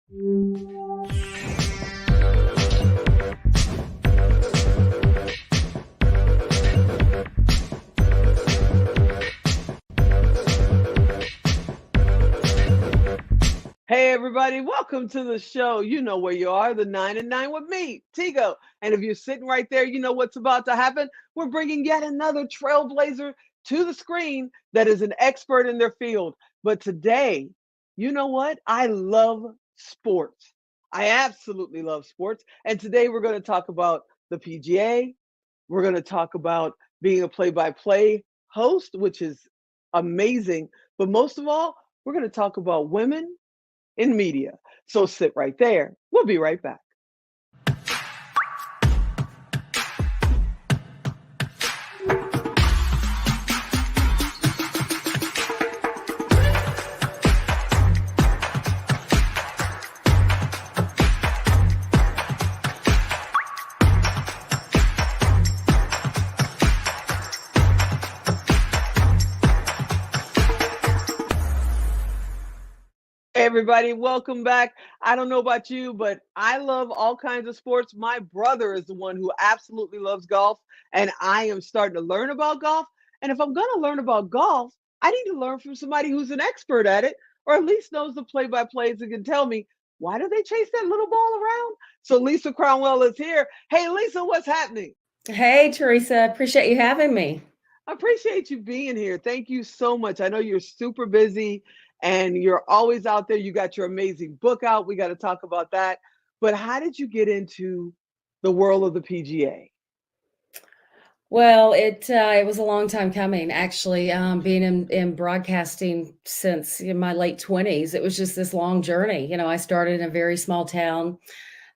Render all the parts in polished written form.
Hey everybody, welcome to the show. You know where you are, the 9 and 9 with me, Tigo. And if you're sitting right there, you know what's about to happen. We're bringing yet another trailblazer to the screen that is an expert in their field. But today, you know what? I love sports. I absolutely love sports. And today we're going to talk about the PGA. We're going to talk about being a play-by-play host, which is amazing. But most of all, we're going to talk about women in media. So sit right there. We'll be right back. Hey everybody, welcome back. I don't know about you, but I love all kinds of sports. My brother is the one who absolutely loves golf, and I am starting to learn about golf. And if I'm going to learn about golf, I need to learn from somebody who's an expert at it, or at least knows the play-by-plays and can tell me why do they chase that little ball around? So Lisa Cornwell is here. Hey Lisa, what's happening? Hey, Theresa, appreciate you having me. I appreciate you being here. Thank you so much. I know you're super busy and you're always out there. You got your amazing book out. We got to talk about that. But how did you get into the world of the PGA? Well, it was a long time coming, actually. Being in broadcasting since in my late 20s, it was just this long journey. I started in a very small town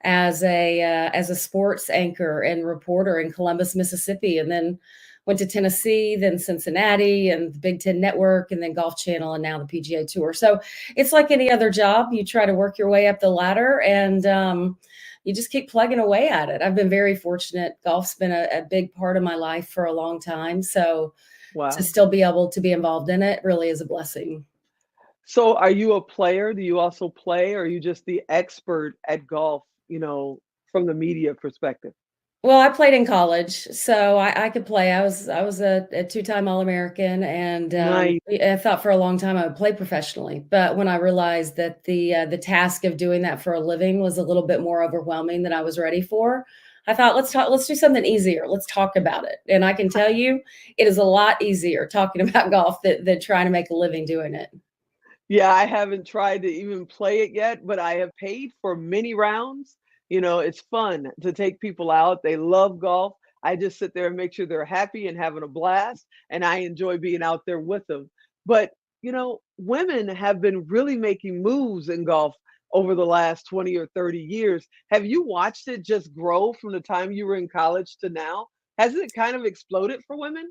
as a sports anchor and reporter in Columbus, Mississippi, and then went to Tennessee, then Cincinnati, and the Big Ten Network, and then Golf Channel, and now the PGA Tour. So it's like any other job. You try to work your way up the ladder, and you just keep plugging away at it. I've been very fortunate. Golf's been a big part of my life for a long time. So to Wow. still be able to be involved in it really is a blessing. So are you a player? Do you also play? Or are you just the expert at golf, from the media perspective? Well, I played in college, so I could play. I was a two-time All-American, and Nice. I thought for a long time I would play professionally. But when I realized that the task of doing that for a living was a little bit more overwhelming than I was ready for, I thought let's talk. Let's do something easier. Let's talk about it. And I can tell you, it is a lot easier talking about golf than trying to make a living doing it. Yeah, I haven't tried to even play it yet, but I have paid for many rounds. It's fun to take people out. They love golf. I just sit there and make sure they're happy and having a blast, and I enjoy being out there with them. But, women have been really making moves in golf over the last 20 or 30 years. Have you watched it just grow from the time you were in college to now? Hasn't it kind of exploded for women?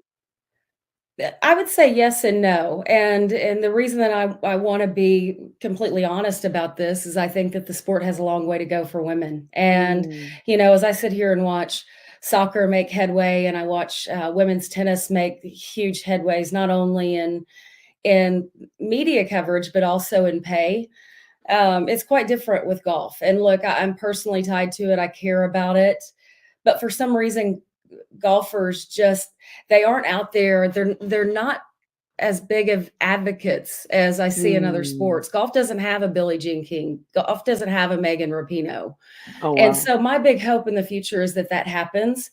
I would say yes and no. And the reason that I wanna be completely honest about this is I think that the sport has a long way to go for women. And, Mm, as I sit here and watch soccer make headway and I watch, women's tennis make huge headways, not only in media coverage, but also in pay, it's quite different with golf. And look, I'm personally tied to it, I care about it, but for some reason golfers just they aren't out there. They're not as big of advocates as I see in other mm. sports. Golf doesn't have a Billie Jean King. Golf doesn't have a Megan Rapinoe. Oh, And wow. so my big hope in the future is that that happens.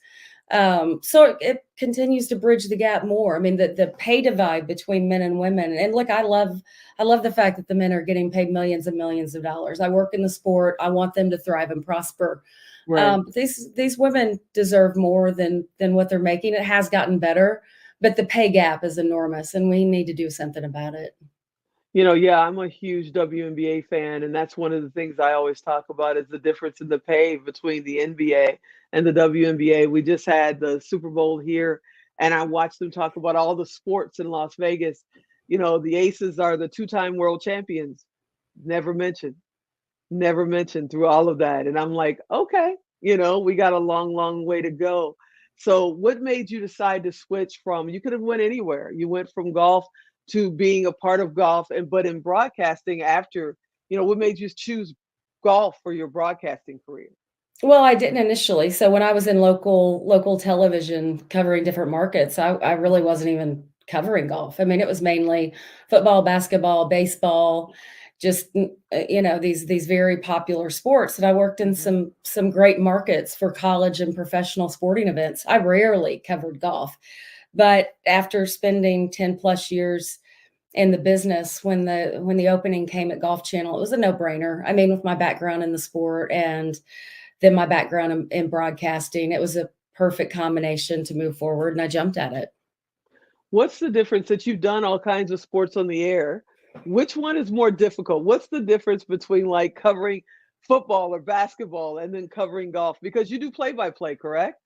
So it continues to bridge the gap more. I mean, the pay divide between men and women. And look, I love the fact that the men are getting paid millions and millions of dollars. I work in the sport. I want them to thrive and prosper. Right. But these women deserve more than what they're making. It has gotten better, but the pay gap is enormous, and we need to do something about it. Yeah, I'm a huge WNBA fan, and that's one of the things I always talk about is the difference in the pay between the NBA and the WNBA. We just had the Super Bowl here, and I watched them talk about all the sports in Las Vegas. The Aces are the two-time world champions. Never mentioned, never mentioned through all of that. And I'm like, okay, we got a long, long way to go. So what made you decide to switch from, you could have went anywhere. You went from golf to being a part of golf and but in broadcasting after, what made you choose golf for your broadcasting career? Well, I didn't initially. So when I was in local television covering different markets, I really wasn't even covering golf. I mean, it was mainly football, basketball, baseball, just these very popular sports. And I worked in Mhm. some great markets for college and professional sporting events. I rarely covered golf, but after spending 10 plus years in the business, when the opening came at Golf Channel, it was a no brainer. I mean, with my background in the sport and then my background in broadcasting, it was a perfect combination to move forward, and I jumped at it. What's the difference that you've done all kinds of sports on the air? Which one is more difficult? What's the difference between like covering football or basketball and then covering golf? Because you do play by play, correct?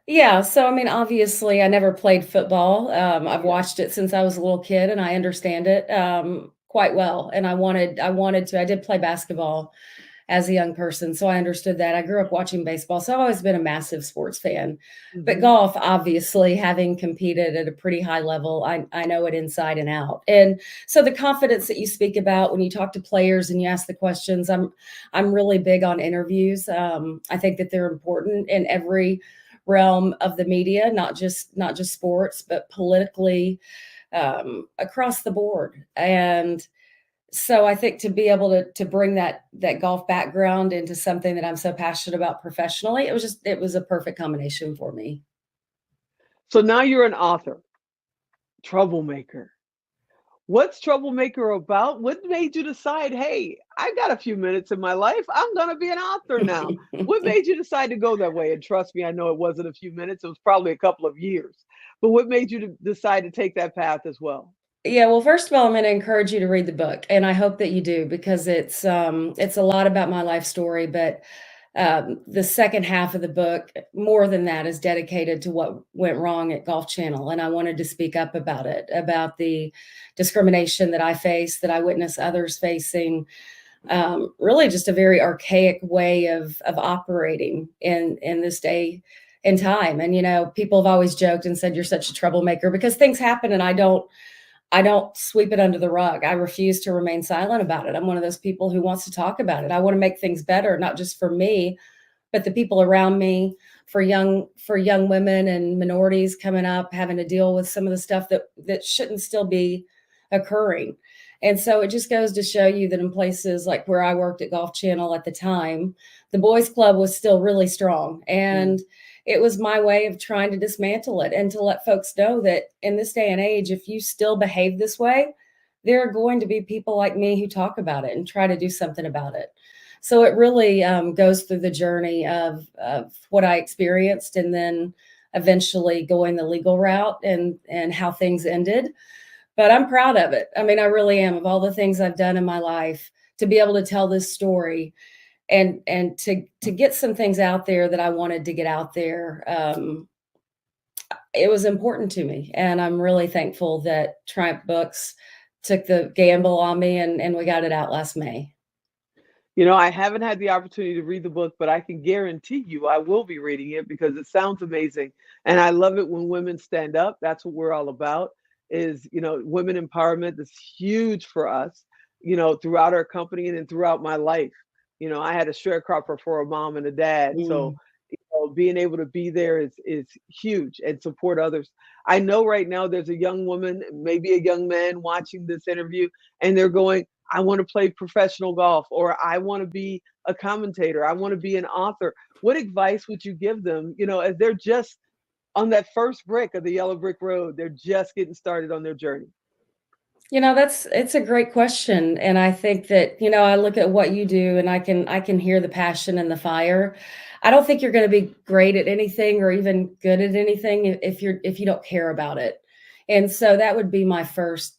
Yeah, so I mean, obviously, I never played football. I've Yeah. watched it since I was a little kid, and I understand it quite well. And I wanted to. I did play basketball as a young person, so I understood that. I grew up watching baseball, so I've always been a massive sports fan. But Hmm. golf, obviously, having competed at a pretty high level, I know it inside and out. And so the confidence that you speak about when you talk to players and you ask the questions, I'm really big on interviews. I think that they're important in every realm of the media, not just sports, but politically, across the board. And so I think to be able to bring that golf background into something that I'm so passionate about professionally, it was a perfect combination for me. So now you're an author, troublemaker. What's troublemaker about? What made you decide, hey, I got a few minutes in my life. I'm going to be an author now. What made you decide to go that way? And trust me, I know it wasn't a few minutes, it was probably a couple of years. But what made you to decide to take that path as well? Yeah, well, first of all, I'm gonna encourage you to read the book, and I hope that you do because it's a lot about my life story, but the second half of the book, more than that, is dedicated to what went wrong at Golf Channel, and I wanted to speak up about it, about the discrimination that I faced, that I witnessed others facing, really just a very archaic way of operating in this day and time. And people have always joked and said you're such a troublemaker because things happen, and I don't sweep it under the rug. I refuse to remain silent about it. I'm one of those people who wants to talk about it. I want to make things better, not just for me, but the people around me, for young women and minorities coming up, having to deal with some of the stuff that shouldn't still be occurring. And so it just goes to show you that in places like where I worked at Golf Channel at the time, the boys club was still really strong. Mm. And it was my way of trying to dismantle it and to let folks know that in this day and age, if you still behave this way, there are going to be people like me who talk about it and try to do something about it. So it really goes through the journey of what I experienced and then eventually going the legal route and how things ended. But I'm proud of it. I mean, I really am, of all the things I've done in my life, to be able to tell this story and to get some things out there that I wanted to get out there. It was important to me, and I'm really thankful that Triumph Books took the gamble on me, and we got it out last May. I haven't had the opportunity to read the book, but I can guarantee you I will be reading it because it sounds amazing. And I love it when women stand up. That's what we're all about is, women empowerment is huge for us, throughout our company and then throughout my life. I had a sharecropper for a mom and a dad. So, Mm. being able to be there is huge and support others. I know right now there's a young woman, maybe a young man watching this interview, and they're going, I want to play professional golf, or I want to be a commentator, I want to be an author. What advice would you give them, as they're just on that first brick of the yellow brick road, they're just getting started on their journey? That's it's a great question, and I think that, I look at what you do and I can hear the passion and the fire. I don't think you're gonna be great at anything or even good at anything if you don't care about it. And so that would be my first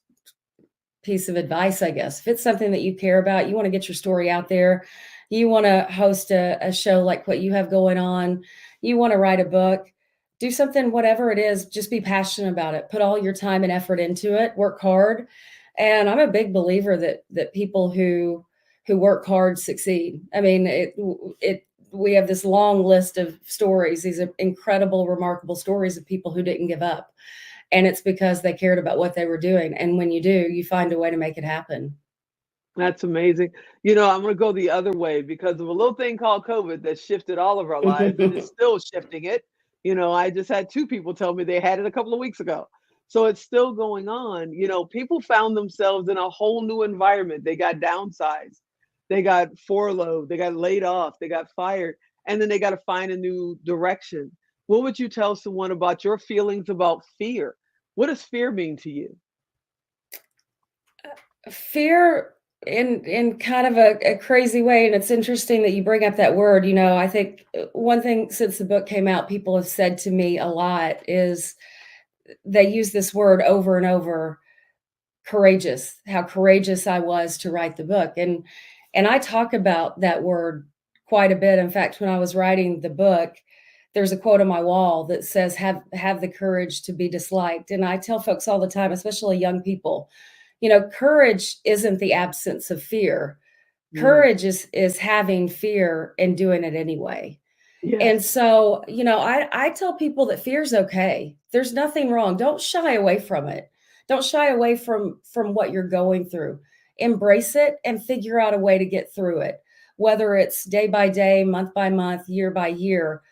piece of advice, I guess. If it's something that you care about, you want to get your story out there, you want to host a show like what you have going on, you want to write a book, do something, whatever it is, just be passionate about it. Put all your time and effort into it, work hard. And I'm a big believer that people who work hard succeed. I mean, it we have this long list of stories, these are incredible, remarkable stories of people who didn't give up, and it's because they cared about what they were doing, and when you do, you find a way to make it happen. That's amazing. I'm going to go the other way because of a little thing called COVID that shifted all of our lives and is still shifting it. I just had two people tell me they had it a couple of weeks ago. So it's still going on. People found themselves in a whole new environment. They got downsized, they got furloughed, they got laid off, they got fired, and then they got to find a new direction. What would you tell someone about your feelings about fear? What does fear mean to you? Fear in kind of a crazy way, and it's interesting that you bring up that word. I think one thing since the book came out, people have said to me a lot is they use this word over and over, courageous, how courageous I was to write the book. And I talk about that word quite a bit. In fact, when I was writing the book, there's a quote on my wall that says, have the courage to be disliked. And I tell folks all the time, especially young people, courage isn't the absence of fear. Mm, Courage is having fear and doing it anyway. And yes. so, I tell people that fear's okay. There's nothing wrong. Don't shy away from it. Don't shy away from what you're going through. Embrace it and figure out a way to get through it, whether it's day by day, month by month, year by year.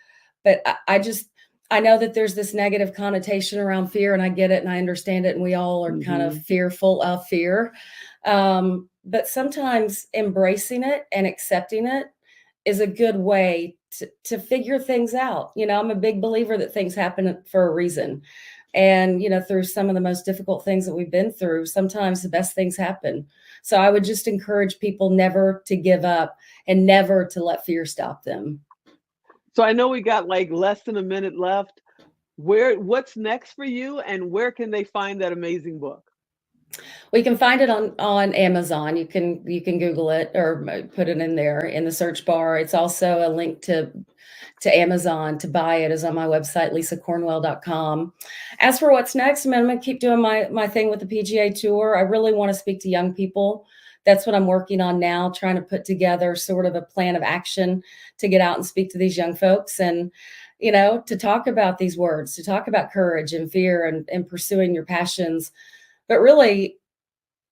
But I know that there's this negative connotation around fear, and I get it and I understand it, and we all are kind of Hmm. fearful of fear. But sometimes embracing it and accepting it is a good way to figure things out. I'm a big believer that things happen for a reason. And, through some of the most difficult things that we've been through, sometimes the best things happen. So I would just encourage people never to give up and never to let fear stop them. So I know we got like less than a minute left. What's next for you and where can they find that amazing book? We can find it on Amazon. You can Google it or put it in there in the search bar. It's also a link to Amazon to buy it is on my website, lisacornwell.com. As for what's next, I mean, I'm going to keep doing my thing with the PGA Tour. I really want to speak to young people. That's what I'm working on now, trying to put together sort of a plan of action to get out and speak to these young folks and, to talk about these words, to talk about courage and fear and pursuing your passions. But really,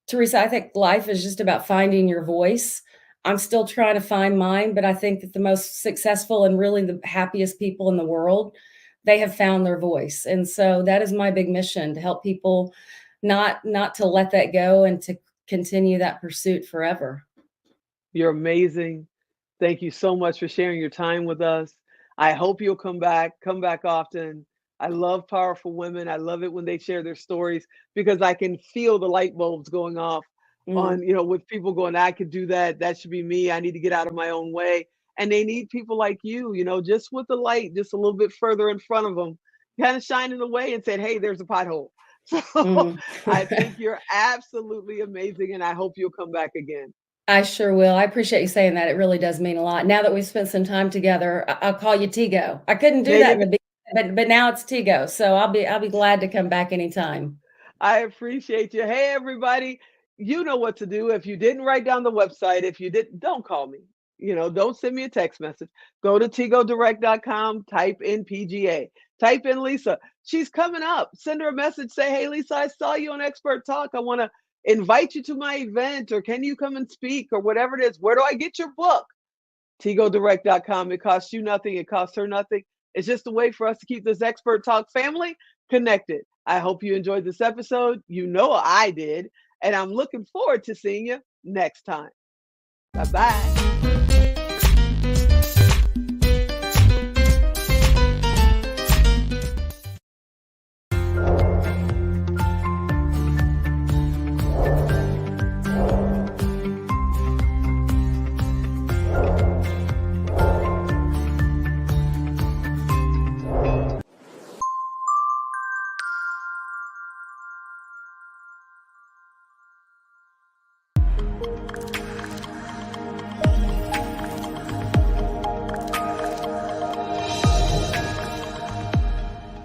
Theresa, I think life is just about finding your voice. I'm still trying to find mine, but I think that the most successful and really the happiest people in the world, they have found their voice. And so that is my big mission to help people not to let that go and to continue that pursuit forever. You're amazing. Thank you so much for sharing your time with us. I hope you'll come back often. I love powerful women. I love it when they share their stories because I can feel the light bulbs going off Mm, on, with people going, I could do that. That should be me. I need to get out of my own way. And they need people like you, just with the light, just a little bit further in front of them, kind of shining the way and said, hey, there's a pothole. So mm. I think you're absolutely amazing. And I hope you'll come back again. I sure will. I appreciate you saying that. It really does mean a lot. Now that we've spent some time together, I'll call you Tigo. I couldn't do There that you in go. the beginning, but now it's Tigo. So I'll be glad to come back anytime. I appreciate you. Hey, everybody, you know what to do. If you didn't write down the website, if you didn't, don't call me. Don't send me a text message. Go to tigodirect.com, type in PGA, type in Lisa. She's coming up. Send her a message. Say, hey, Lisa, I saw you on Expert Talk. I want to invite you to my event, or can you come and speak, or whatever it is. Where do I get your book? TigoDirect.com. It costs you nothing. It costs her nothing. It's just a way for us to keep this Expert Talk family connected. I hope you enjoyed this episode. You know I did. And I'm looking forward to seeing you next time. Bye bye.